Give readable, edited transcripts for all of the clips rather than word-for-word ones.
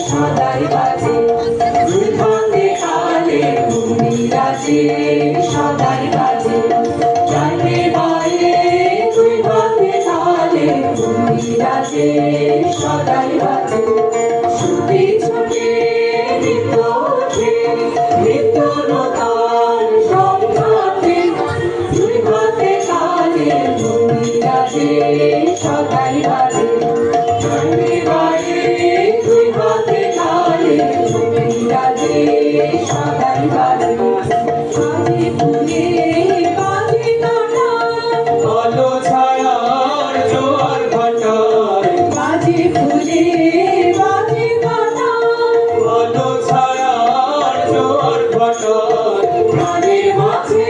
সদাই বাজে দুই হাতে তালে ঘুমনি রাজে সদাই বাজে চাইলে বাইরে দুই হাতে তালে ঘুমনি রাজে সদাই বাজে ছুটি ছুটে নৃত্য ওঠে নৃত্য নতান সংঘাতে দুই হাতে তালে ঘুমনি রাজে সদাই বাজে চাইলে বাইরে দুই হাতে তালে ঘুমনি রাজে সদাই বাজে বাজে ফুলে বাজে কাঁটা আলো ছায়ার জোয়ার ভাটায় বাজে ফুলে বাজে কাঁটা আলো ছায়ার জোয়ার ভাটায় প্রাণের মাঝে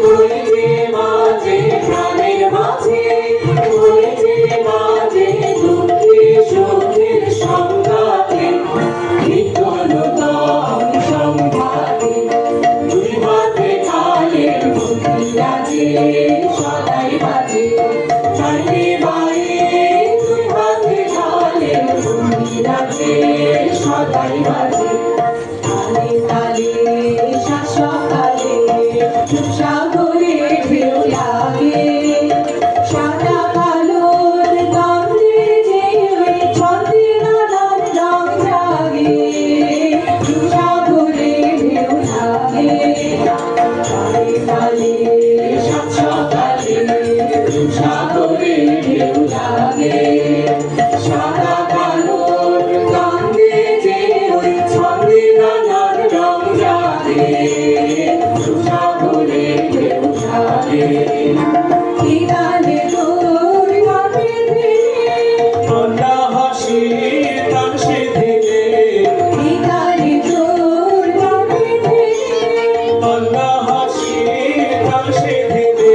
বইছে মাঝে প্রাণের মাঝে বইছে মাঝে দুঃখে সুখের সংঘাতে নিত্য নূতন সংঘাতে দুই হাতে তালের ঘুমনি রাজে সদাই বাজে চাইলে বাইরে দুই হাতে তালের ঘুমনি রাজে সদাই বাজে তালে তালে সকালে সাগরে ঢেউ লাগে সাদা কালোর গন্ধে যে ছন্দে নানান রং জাগে সাগরে ঢেউ লাগে তালে তালে সকালে সাগরে ঢেউ লাগে সাদা কালোর গন্ধে যে ছন্দে নানান রং জাগে সাগরে ঢেউ লাগে কি গানে তোর গানে ধীরে কন্যা হাসি তামসে থেকে কি গানে তোর গানে ধীরে কন্যা হাসি তামসে থেকে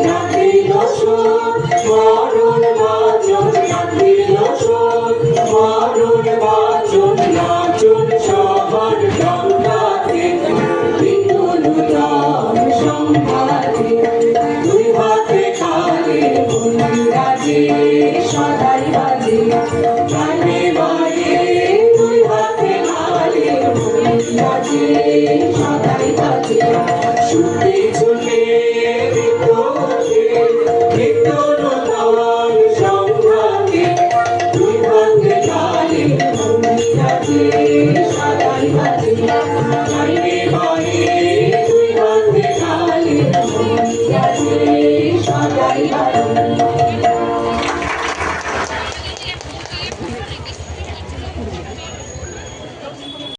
জাতির সুর মরণ বাচন জাতির সুর মরণ বাচন নাচন সবার গঙ্গাতে বিদ্যুৎ সংঘাতে দুই হাতে তালে ঘুমনি রাজে সদাই বাজে চাইলে বাইরে দুই হাতে তালে ঘুমনি রাজে সদাই বাজে ছুটে ছুটে নৃত্য ওঠে নৃত্য নূতন সংঘাতে দুই হাতে তালে ঘুমনি রাজে সদাই বাজে চাইলে বাইরে দুই হাতে তালে ঘুমনি রাজে সদাই বাজে